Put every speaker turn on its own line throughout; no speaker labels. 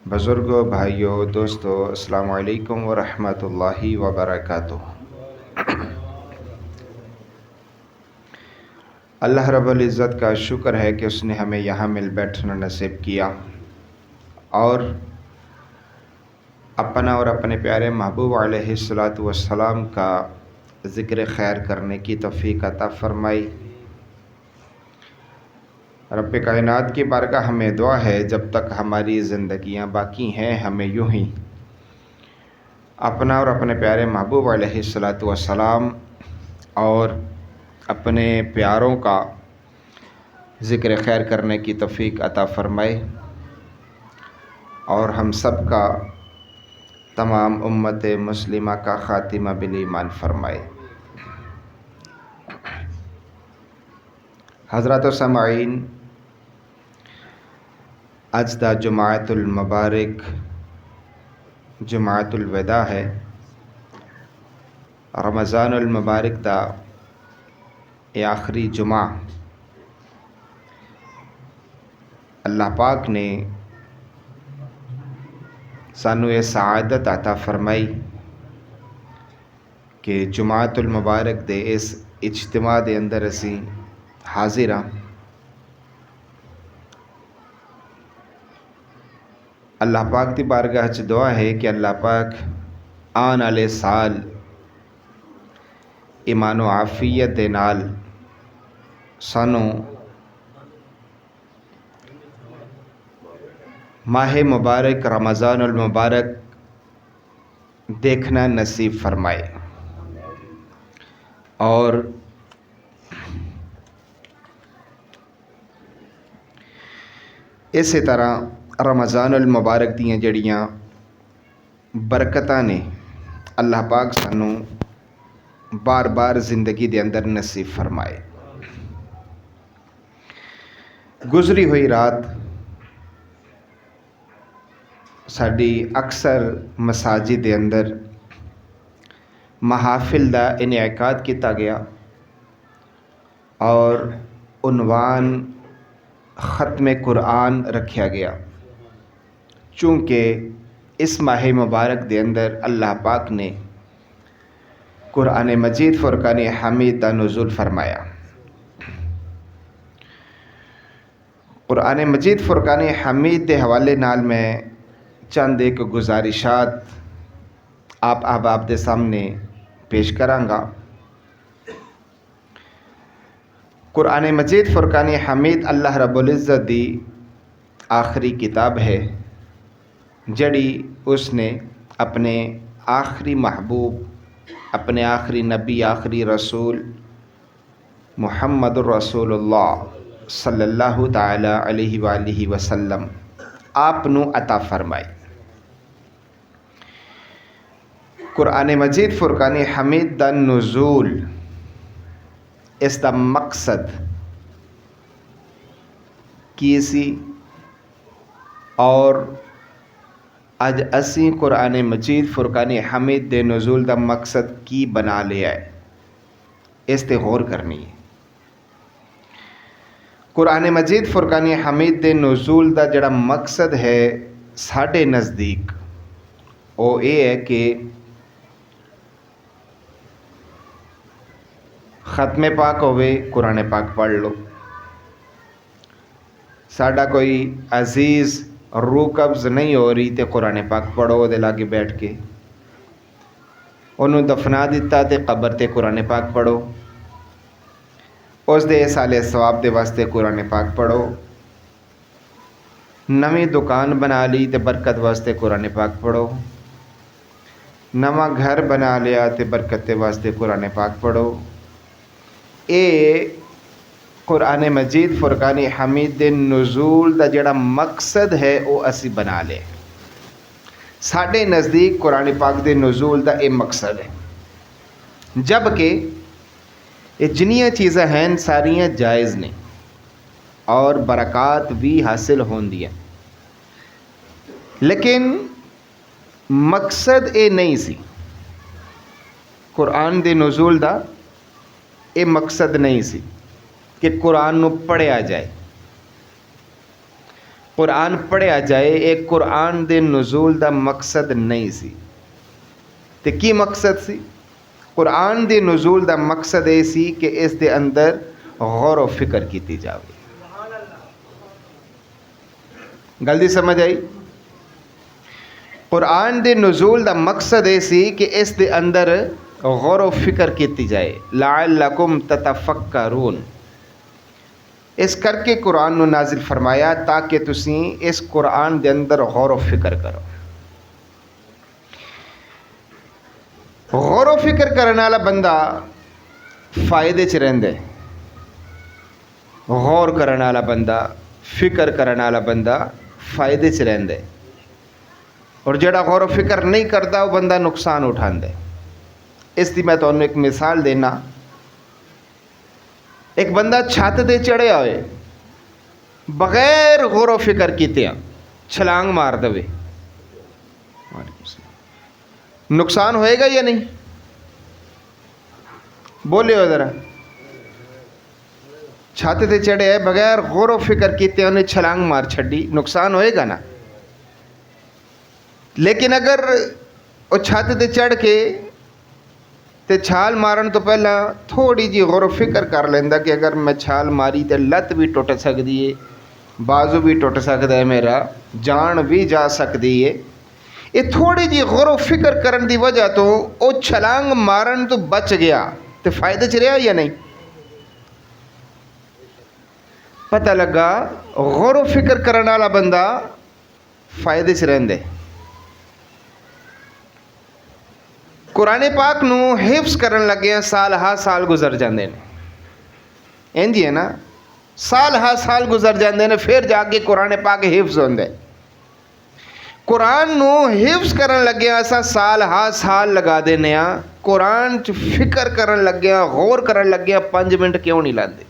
بزرگوں، بھائیوں، دوستوں، السلام علیکم ورحمۃ اللہ وبرکاتہ۔ اللہ رب العزت کا شکر ہے کہ اس نے ہمیں یہاں مل بیٹھنا نصیب کیا اور اپنا اور اپنے پیارے محبوب علیہ الصلاۃ والسلام کا ذکر خیر کرنے کی توفیق عطا فرمائی۔ رب کائنات کی بارگاہ ہمیں دعا ہے جب تک ہماری زندگیاں باقی ہیں ہمیں یوں ہی اپنا اور اپنے پیارے محبوب علیہ الصلاۃ والسلام اور اپنے پیاروں کا ذکر خیر کرنے کی توفیق عطا فرمائے اور ہم سب کا تمام امت مسلمہ کا خاتمہ بالایمان فرمائے۔ حضرات و سامعین، اج دا جمعۃ المبارک جمعۃ الوداع ہے۔ رمضان المبارک دا یہ آخری جمعہ اللہ پاک نے سانو یہ سعادت عطا فرمائی کہ جمعۃ المبارک دے اس اجتماع دے اندر اسی حاضر ہاں۔ اللہ پاک دی بارگاہ چ دعا ہے کہ اللہ پاک آن والے سال ایمان و عافیت دے نال سانو ماہ مبارک رمضان المبارک دیکھنا نصیب فرمائے اور اسی طرح رمضان المبارک دیاں جڑیاں برکتاں نے اللہ پاک سانو بار بار زندگی دے اندر نصیب فرمائے۔ گزری ہوئی رات ساڈی اکثر مساجد دے اندر محافل دا انعقاد کیتا گیا اور عنوان ختم قرآن رکھیا گیا، چونکہ اس ماہ مبارک دے اندر اللہ پاک نے قرآن مجید فرقان حمید دا نزول فرمایا۔ قرآن مجید فرقان حمید دے حوالے نال میں چند ایک گزارشات آپ احباب دے سامنے پیش کرانگا۔ قرآن مجید فرقان حمید اللہ رب العزت دی آخری کتاب ہے جڑی اس نے اپنے آخری محبوب، اپنے آخری نبی، آخری رسول محمد الرسول اللہ صلی اللہ تعالی علیہ وآلہ وسلم آپ نو عطا فرمائی۔ قرآن مجید فرقان حمید دا نزول اس دا مقصد کی سی اور اج اسی قرآن مجید فرقان حمید دے نزول دا مقصد کی بنا لیا ہے، اس تے غور کرنی ہے۔ قرآن مجید فرقان حمید دے نزول دا جڑا مقصد ہے ساڈے نزدیک وہ یہ ہے کہ ختم پاک ہوئے قرآن پاک پڑھ لو، ساڈا کوئی عزیز روح قبض نہیں ہو رہی تے قرآن پاک پڑھو دے لاگے بیٹھ کے، انہوں دفنا دیتا تے قبر تے قرآن پاک پڑھو، اس دے سالے ثواب دے واسطے قرآن پاک پڑھو، نویں دکان بنا لی تے برکت واسطے قرآن پاک پڑھو، نواں گھر بنا لیا تے برکت دے واسطے قرآن پاک پڑھو۔ اے قرآن مجید فرقان حمید دے نزول دا جڑا مقصد ہے وہ اسی بنا لے، ساڈے نزدیک قرآن پاک دے نزول دا اے مقصد ہے، جبکہ یہ جنیاں چیزیں ہیں ساریاں جائز نے اور برکات بھی حاصل ہوندی ہیں، لیکن مقصد اے نہیں سی قرآن دے نزول دا، اے مقصد نہیں سی کہ قرآن نو پڑھیا جائے۔ قرآن پڑھیا جائے ایک قرآن دے نزول دا مقصد نہیں سی تے کی مقصد سی؟ قرآن دے نزول دا مقصد یہ سی کہ اس دے اندر غور و فکر کیتی جاوے. گل دی سمجھ آئی؟ قرآن دے نزول دا مقصد یہ سی کہ اس دے اندر غور و فکر کیتی جائے. لعلکم تتفکرون، اس کر کے قرآن نو نازل فرمایا تاکہ تسی اس قرآن دے اندر غور و فکر کرو. غور و فکر کرنے والا بندہ فائدے چ رہندا ہے. غور کرنے والا بندہ، فکر کرنے والا بندہ فائدے چ رہندا ہے، اور جڑا غور و فکر نہیں کرتا وہ بندہ نقصان اٹھاندا ہے. اس دی میں تانوں ایک مثال دینا. ایک بندہ چھت تے چڑھیا ہوئے بغیر غور و فکر کیتے چھلانگ مار دے، نقصان ہوئے گا یا نہیں؟ بولے ہو ذرا. چھت تے چڑھے بغیر غور و فکر کیتے انہیں چھلانگ مار چھڈی، نقصان ہوئے گا نا. لیکن اگر وہ چھت تے چڑھ کے تے چھال مارن تو پہلا تھوڑی جی غور و فکر کر لیندا کہ اگر میں چھال ماری تے لت بھی ٹوٹ سکتی ہے، بازو بھی ٹوٹ سکتا ہے میرا، جان بھی جا سکتی ہے. یہ تھوڑی جی غور و فکر کرن دی وجہ تو وہ چھلانگ مارن تو بچ گیا تے فائدے چ رہا یا نہیں؟ پتہ لگا غور و فکر کرنے والا بندہ فائدے چ رہندے. قرآن پاک نو حفظ کرن لگے سال ہا سال گزر جاندے نے. انجی ہے نا، سال ہا سال گزر جاندے نے پھر جا کے قرآن پاک حفظ ہوندے. قرآن نو حفظ کرن لگے اسا سال ہا سال لگا دینے ہاں، قرآن چ فکر کرن لگے غور کرن لگے 5 منٹ کیوں نہیں لاندے؟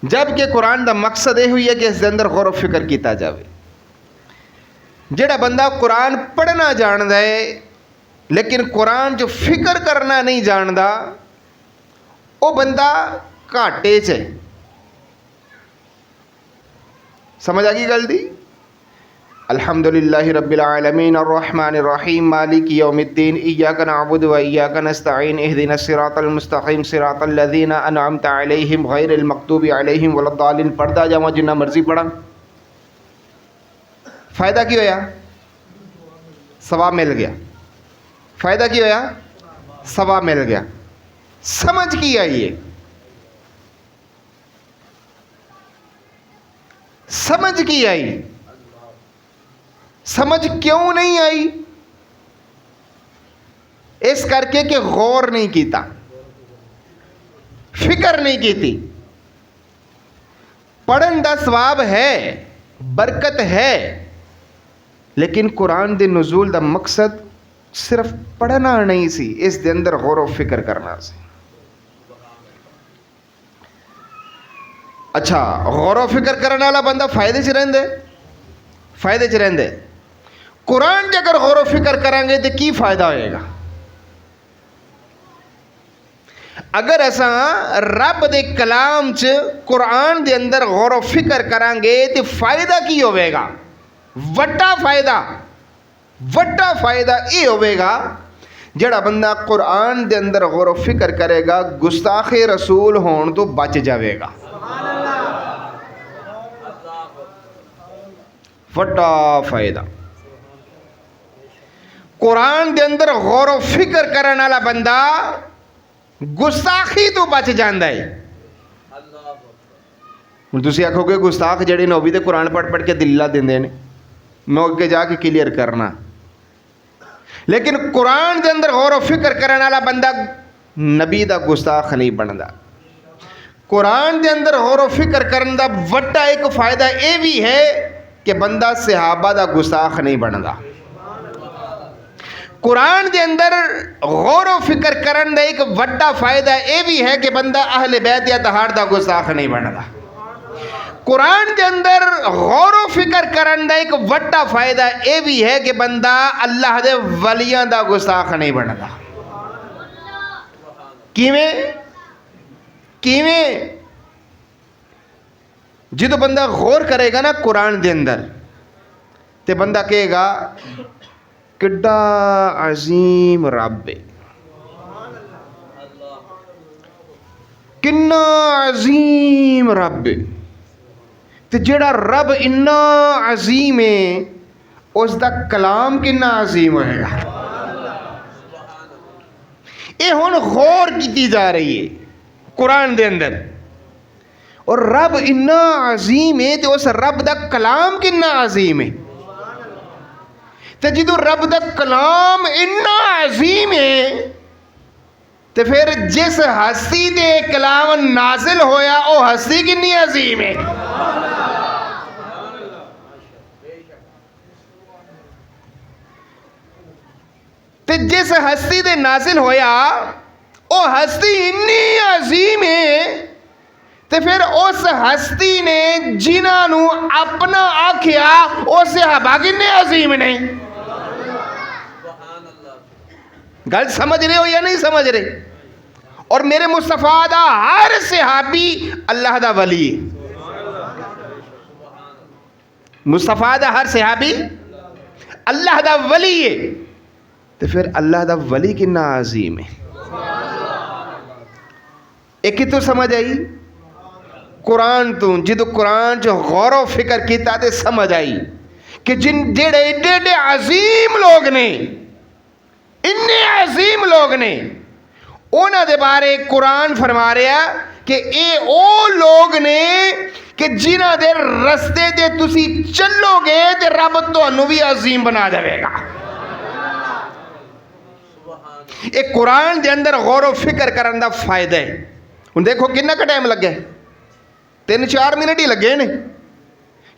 جب کہ قرآن دا مقصد یہ ہوئی ہے کہ اس دے اندر غور و فکر کیتا جاوے. جڑا بندہ قرآن پڑھنا جاندا ہے لیکن قرآن جو فکر کرنا نہیں جاندا وہ بندہ گھاٹے چ ہے. سمجھ آ گئی گل دی؟ الحمدللہ رب العالمین الرحمن الرحیم مالک یوم الدین ایاک نعبد و ایاک نستعین اہدنا الصراط المستقیم صراط الذین انعمت علیہم غیر المغضوب علیہم ولا الضالین. پڑھدا جاواں جنہ مرضی پڑھاں، فائدہ کی ہویا؟ ثواب مل گیا. فائدہ کی ہویا؟ ثواب مل گیا. سمجھ کی آئی ہے؟ سمجھ کی آئی؟ سمجھ کیوں نہیں آئی؟ اس کر کے کہ غور نہیں کیتا، فکر نہیں کیتی. پڑھن دا ثواب ہے، برکت ہے، لیکن قرآن دے نزول دا مقصد صرف پڑھنا نہیں سی، اس دے اندر غور و فکر کرنا سی. اچھا، غور و فکر کرنے والا بندہ فائدے چ رہندے، فائدے چ رہندے. قرآن جے اگر غور و فکر کریں گے تو کی فائدہ ہوئے گا؟ اگر ایسا رب دے کلام چ قرآن دے اندر غور و فکر کریں گے تو فائدہ کی ہوئے گا؟ وڈا فائدہ یہ ہوئے گا جڑا بندہ قرآن دے اندر غور و فکر کرے گا گستاخ رسول ہون تو بچ جاوے گا. وڈا فائدہ. قرآن دے اندر غور و فکر کرنے والا بندہ گستاخی تو بچ جاندا ہے. ہن تسی آکھو گے گستاخ جڑے نے وہ بھی تے قرآن پڑھ کے دلہ دیندے نے، میں اگے جا کے کلیئر کرنا. لیکن قرآن دے اندر غور و فکر کرنے والا بندہ نبی دا گستاخ نہیں بندا. قرآن دے اندر غور و فکر کرن دا وڈا ایک فائدہ یہ بھی ہے کہ بندہ صحابہ دا گستاخ نہیں بندا. قرآن دے اندر غور و فکر کرن دا ایک وڈا فائدہ یہ بھی ہے کہ بندہ اہل بیت یا تہار دا گستاخ نہیں بندا. قرآن دے اندر غور و فکر کرن دا ایک وڈا فائدہ یہ بھی ہے کہ بندہ اللہ دے ولیاں دا گستاخ نہیں بندا. کیویں؟ جدو بندہ غور کرے گا نا قرآن دے اندر تے بندہ کہے گا کڈا عظیم رب ہے، کنا عظیم رب ہے، تے جڑا رب اتنا عظیم ہے اس دا کلام کنا عظیم ہوئے گا۔ یہ ہن غور کی جا رہی ہے قرآن دے اندر، اور رب اتنا عظیم ہے تو اس رب دا کلام کنا عظیم ہے۔ تو جدو رب دا کلام اتنا عظیم ہے تو پھر جس ہستی دے کلام نازل ہویا او ہستی کنی عظیم ہے۔ تو جس ہستی دے نازل ہویا او ہستی اتنی عظیم ہے تو پھر اس ہستی نے جنہاں نو اپنا آکھیا اس صحابہ کنے عظیم نے۔ گل سمجھ رہے ہو یا نہیں سمجھ رہے؟ اور میرے مصطفیٰ دا ہر صحابی اللہ دا ولی ہے، مصطفیٰ دا ہر صحابی اللہ دا ولی ہے، تو پھر اللہ دا ولی کنا عظیم ہے۔ ایک تو سمجھ آئی قرآن تو، جدو قرآن جو غور و فکر کیتا تے سمجھ آئی کہ جن جڑے ایڈے ایڈے عظیم لوگ نے، اتنے عظیم لوگ نے، انہاں دے بارے قرآن فرما رہا کہ اے او لوگ نے کہ جنہاں دے رستے دے تسی چلو گے تے رب تانوں بھی عظیم بنا دے گا۔ ایک قرآن دے اندر غور و فکر کرن دا فائدہ ہے۔ ان دیکھو کتنا کا ٹائم لگ گیا، 3-4 منٹ ہی لگے نے،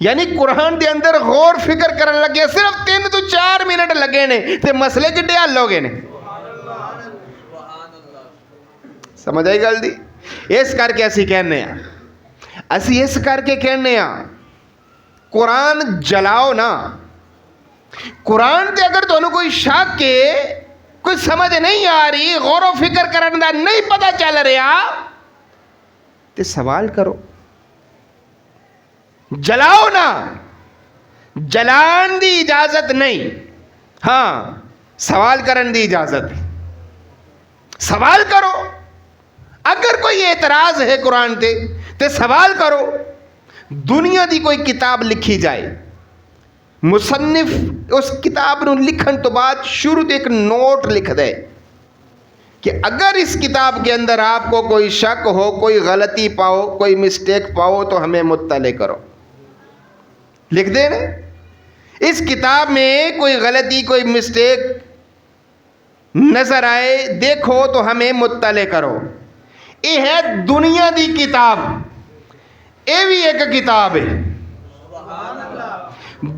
یعنی قرآن دے اندر غور فکر کرن لگے صرف 3-4 منٹ لگے نے تے مسئلے کڈے حل ہو گئے نے۔ سمجھ آئی گل دی؟ اس کر کے اسی کہنے ہیں، اسی اس کر کے کہنے ہیں قرآن جلاؤ نا۔ قرآن تے اگر تانوں کوئی شک کے کوئی سمجھ نہیں آ رہی، غور و فکر کرن دا نہیں پتہ چل رہا تے سوال کرو، جلاؤ نا۔ جلان دی اجازت نہیں، ہاں سوال کرن دی اجازت ہے۔ سوال کرو، اگر کوئی اعتراض ہے قرآن تے سوال کرو۔ دنیا دی کوئی کتاب لکھی جائے، مصنف اس کتاب نو لکھن تو بعد شروع تے ایک نوٹ لکھ دے کہ اگر اس کتاب کے اندر آپ کو کوئی شک ہو، کوئی غلطی پاؤ، کوئی مسٹیک پاؤ تو ہمیں مطلع کرو، لکھ دے نا۔ اس کتاب میں کوئی غلطی، کوئی مسٹیک نظر آئے دیکھو تو ہمیں مطلع کرو۔ یہ ہے دنیا دی کتاب، یہ بھی ایک کتاب ہے۔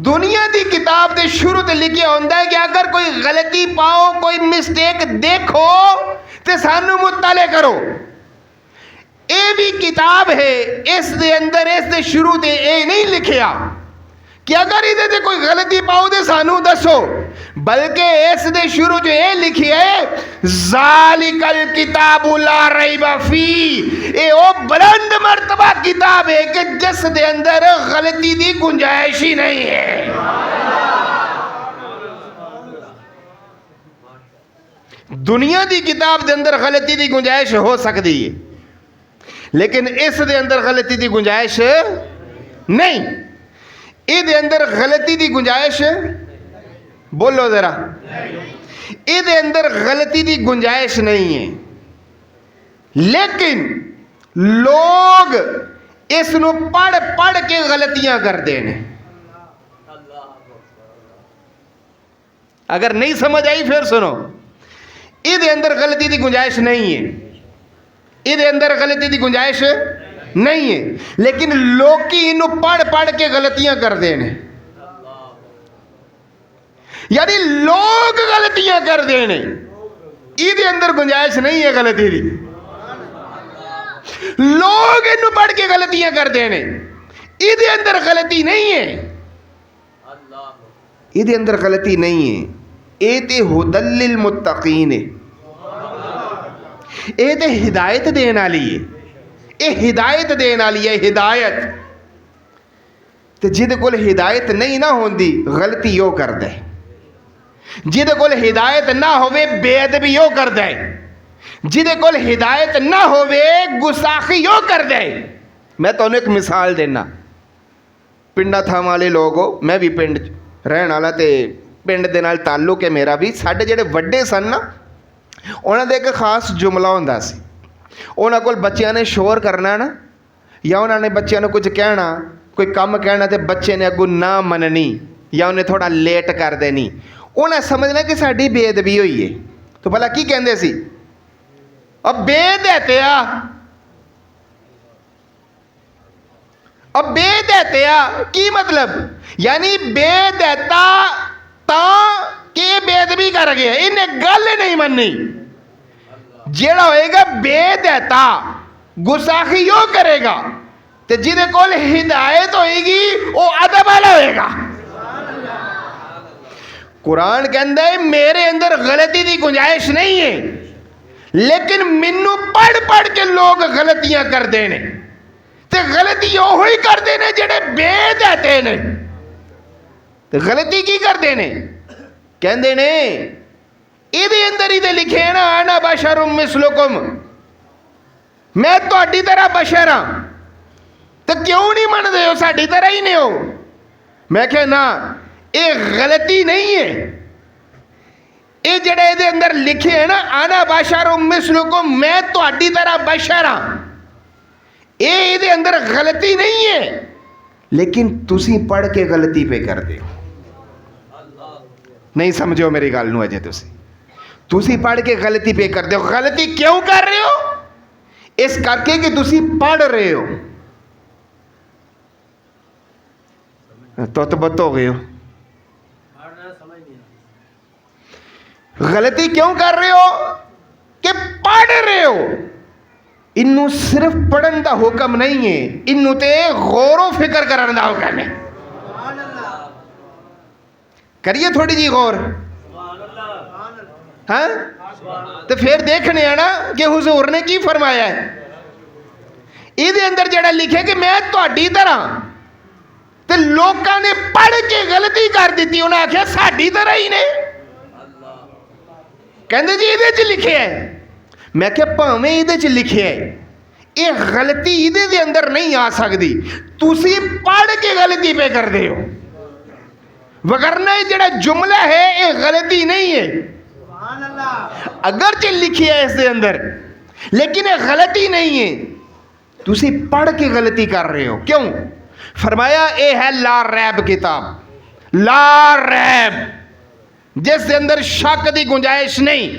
دنیا دی کتاب دے شروع تے لکھیا ہوندا ہے کہ اگر کوئی غلطی پاؤ، کوئی مسٹیک دیکھو تے سانو مطلع کرو۔ اے بھی کتاب ہے، اس دے اندر اس دے شروع تے اے نہیں لکھیا کہ اگر ادھے تے کوئی غلطی پاؤ تے سانو دسو، بلکہ اس دے شروع جو اے لکھی ہے ذالک الکتاب لا ریب فی، اے او بلند مرتبہ کتاب ہے کہ جس دے اندر غلطی دی گنجائش ہی نہیں ہے۔ دنیا دی کتاب دے اندر غلطی دی گنجائش ہو سکتی ہے، لیکن اس دے اندر غلطی دی گنجائش نہیں۔ اے دے اندر غلطی دی گنجائش، بولو ذرا، اے دے اندر غلطی دی گنجائش نہیں ہے، لیکن لوگ اس نو پڑھ پڑھ کے غلطیاں کر دینے۔ اگر نہیں سمجھ آئی پھر سنو، اے دے اندر غلطی دی گنجائش نہیں ہے، اے دے اندر غلطی دی گنجائش نہیں ہے، لیکن لوکی انو پڑھ پڑھ کے غلطیاں کر دینے، یعنی لوگ غلطیاں کر دینے، اے دے اندر گنجائش نہیں ہے غلطی دی۔ لوگ انو پڑھ کے غلطیاں کر دینے، اے دے اندر غلطی نہیں ہے، اے دے اندر غلطی نہیں ہے۔ اے تے ہدی للمتقین ہے، اے تے ہدایت دین والی ہے، اے ہدایت دین والی ہے، ہدایت۔ ਤੇ ਜਿਹਦੇ ਕੋਲ ਹਿਦਾਇਤ ਨਹੀਂ ਨਾ ਹੁੰਦੀ ਗਲਤੀ ਉਹ ਕਰਦਾ ਹੈ, ਜਿਹਦੇ ਕੋਲ ਹਿਦਾਇਤ ਨਾ ਹੋਵੇ ਬੇਅਦਬੀ ਉਹ ਕਰਦਾ ਹੈ, ਜਿਹਦੇ ਕੋਲ ਹਿਦਾਇਤ ਨਾ ਹੋਵੇ ਗੁਸਤਾਖੀ ਉਹ ਕਰਦਾ ਹੈ। ਮੈਂ ਤੁਹਾਨੂੰ ਇੱਕ ਮਿਸਾਲ ਦੇਣਾ, ਪਿੰਡਾਂ ਥਾਂ ਵਾਲੇ ਲੋਕ ਹੋ, ਮੈਂ ਵੀ ਪਿੰਡ 'ਚ ਰਹਿਣ ਵਾਲਾ ਤੇ ਪਿੰਡ ਦੇ ਨਾਲ ਤਾਲੁਕ ਹੈ ਮੇਰਾ ਵੀ। ਸਾਡੇ ਜਿਹੜੇ ਵੱਡੇ ਸਨ ਨਾ, ਉਹਨਾਂ ਦਾ ਇੱਕ ਖਾਸ ਜੁਮਲਾ ਹੁੰਦਾ ਸੀ। ਉਹਨਾਂ ਕੋਲ ਬੱਚਿਆਂ ਨੇ ਸ਼ੋਰ ਕਰਨਾ ਨਾ, ਜਾਂ ਉਹਨਾਂ ਨੇ ਬੱਚਿਆਂ ਨੂੰ ਕੁਝ ਕਹਿਣਾ, ਕੋਈ ਕੰਮ ਕਹਿਣਾ, ਤੇ ਬੱਚੇ ਨੇ ਅੱਗੋਂ ਨਾ ਮੰਨਣੀ ਜਾਂ ਉਹਨੇ ਥੋੜ੍ਹਾ ਲੇਟ ਕਰ ਦੇਣੀ, ਉਹਨਾਂ ਸਮਝਣਾ ਕਿ ਸਾਡੀ ਬੇਅਦਬੀ ਹੋਈ ਹੈ। ਤਾਂ ਭਲਾ ਕੀ ਕਹਿੰਦੇ ਸੀ? ਅਬ ਬੇਦਹਿਤਿਆ, ਅਬ ਬੇਦਹਿਤਿਆ ਕੀ ਮਤਲਬ? ਯਾਨੀ ਬੇਦਹਿਤਾ ਤਾਂ ਕਿ ਬੇਅਦਬੀ ਕਰ ਗਿਆ, ਇਹਨੇ ਗੱਲ ਨਹੀਂ ਮੰਨੀ। ਜਿਹੜਾ ਹੋਏਗਾ ਬੇਦਹਿਤਾ ਗੁਸਾਖੀ ਉਹ ਕਰੇਗਾ, ਤੇ ਜਿਹਦੇ ਕੋਲ ਹਿਦਾਇਤ ਹੋਏਗੀ ਉਹ ਅਦਬ ਵਾਲਾ ਹੋਏਗਾ। ਕੁਰਾਨ ਕਹਿੰਦਾ ਹੈ ਮੇਰੇ ਅੰਦਰ ਗਲਤੀ ਦੀ ਗੁੰਜਾਇਸ਼ ਨਹੀਂ ਹੈ, ਲੇਕਿਨ ਮੈਨੂੰ ਪੜ੍ਹ ਪੜ੍ਹ ਕੇ ਲੋਕ ਗਲਤੀਆਂ ਕਰਦੇ ਨੇ, ਤੇ ਗਲਤੀ ਉਹ ਹੀ ਕਰਦੇ ਨੇ ਜਿਹੜੇ ਬੇਦਹਿਤੇ ਨੇ। ਤੇ ਗਲਤੀ ਕੀ ਕਰਦੇ ਨੇ? ਕਹਿੰਦੇ ਨੇ ਇਹਦੇ ਅੰਦਰ ਹੀ ਤੇ ਲਿਖਿਆ ਨਾ ਆਨਾ ਬਸ਼ਰੁਮ ਮਿਸਲੁਕੁਮ, ਮੈਂ ਤੁਹਾਡੀ ਤਰ੍ਹਾਂ ਬਸ਼ਰ ਹਾਂ, ਤੇ ਕਿਉਂ ਨਹੀਂ ਮੰਨਦੇ ਹੋ? ਸਾਡੀ ਤਰ੍ਹਾਂ ਹੀ ਨੇ ਹੋ। ਮੈਂ ਕਿਹਾ ਨਾ, ਇਹ ਗਲਤੀ ਨਹੀਂ ਹੈ। ਇਹ ਜਿਹੜਾ ਇਹਦੇ ਅੰਦਰ ਲਿਖਿਆ ਹੈ ਨਾ ਆਨਾ ਬਸ਼ਰੁਮ ਮਿਸਲੁਕੁਮ, ਮੈਂ ਤੁਹਾਡੀ ਤਰ੍ਹਾਂ ਬਸ਼ਰ ਹਾਂ, ਇਹ ਇਹਦੇ ਅੰਦਰ ਗਲਤੀ ਨਹੀਂ ਹੈ, ਲੇਕਿਨ ਤੁਸੀਂ ਪੜ੍ਹ ਕੇ ਗਲਤੀ ਪੇ ਕਰਦੇ ਹੋ। ਨਹੀਂ ਸਮਝੋ ਮੇਰੀ ਗੱਲ ਨੂੰ ਅਜੇ। ਤੁਸੀਂ ਪੜ੍ਹ ਕੇ ਗਲਤੀ ਪੇ ਕਰਦੇ ਹੋ। ਗਲਤੀ ਕਿਉਂ ਕਰ ਰਹੇ ਹੋ? ਇਸ ਕਰਕੇ ਕਿ ਤੁਸੀਂ ਪੜ੍ਹ ਰਹੇ ਹੋ। ਤੁੱਤ-ਬੱਤ ਹੋ ਗਏ ਹੋ। ਗਲਤੀ ਕਿਉਂ ਕਰ ਰਹੇ ਹੋ? ਕਿ ਪੜ੍ਹ ਰਹੇ ਹੋ। ਇਹਨੂੰ ਸਿਰਫ ਪੜ੍ਹਨ ਦਾ ਹੁਕਮ ਨਹੀਂ ਹੈ, ਇਹਨੂੰ ਤੇ ਗੌਰੋ ਫਿਕਰ ਕਰਨ ਦਾ ਹੁਕਮ ਹੈ। ਕਰੀਏ ਥੋੜੀ ਜੀ ਗੌਰ, ਹਾਂ? ਤੇ ਫਿਰ ਦੇਖਣੇ ਆ ਨਾ ਕਿ ਹੁਜ਼ੂਰ ਨੇ ਕੀ ਫਰਮਾਇਆ ਹੈ। ਇਹਦੇ ਅੰਦਰ ਜਿਹੜਾ ਲਿਖਿਆ ਕਿ ਮੈਂ ਤੁਹਾਡੀ ਤਰ੍ਹਾਂ, ਤੇ ਲੋਕਾਂ ਨੇ ਪੜ੍ਹ ਕੇ ਗਲਤੀ ਕਰ ਦਿੱਤੀ, ਉਹਨਾਂ ਆਖਿਆ ਸਾਡੀ ਤਰ੍ਹਾਂ ਹੀ ਨੇ। ਕਹਿੰਦੇ ਜੀ ਇਹਦੇ 'ਚ ਲਿਖਿਆ ਹੈ। ਮੈਂ ਕਿਹਾ ਭਾਵੇਂ ਇਹਦੇ 'ਚ ਲਿਖਿਆ ਹੈ, ਇਹ ਗਲਤੀ ਇਹਦੇ ਦੇ ਅੰਦਰ ਨਹੀਂ ਆ ਸਕਦੀ, ਤੁਸੀਂ ਪੜ੍ਹ ਕੇ ਗਲਤੀ ਪੇ ਕਰਦੇ ਹੋ। ਵਗਰਨਾ ਇਹ ਜਿਹੜਾ ਜੁਮਲਾ ਹੈ ਇਹ ਗਲਤੀ ਨਹੀਂ ਹੈ। ਅਗਰ ਜੇ ਲਿਖਿਆ ਹੈ ਇਸ ਦੇ ਅੰਦਰ, ਲੇਕਿਨ ਇਹ ਗਲਤੀ ਨਹੀਂ ਹੈ, ਤੁਸੀਂ ਪੜ੍ਹ ਕੇ ਗਲਤੀ ਕਰ ਰਹੇ ਹੋ। ਕਿਉਂ? ਫਰਮਾਇਆ ਇਹ ਹੈ ਲਾ ਰੈਬ ਕਿਤਾਬ, ਲਾ ਰੈਬ, ਜਿਸ ਦੇ ਅੰਦਰ ਸ਼ੱਕ ਦੀ ਗੁੰਜਾਇਸ਼ ਨਹੀਂ।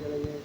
چلے گئے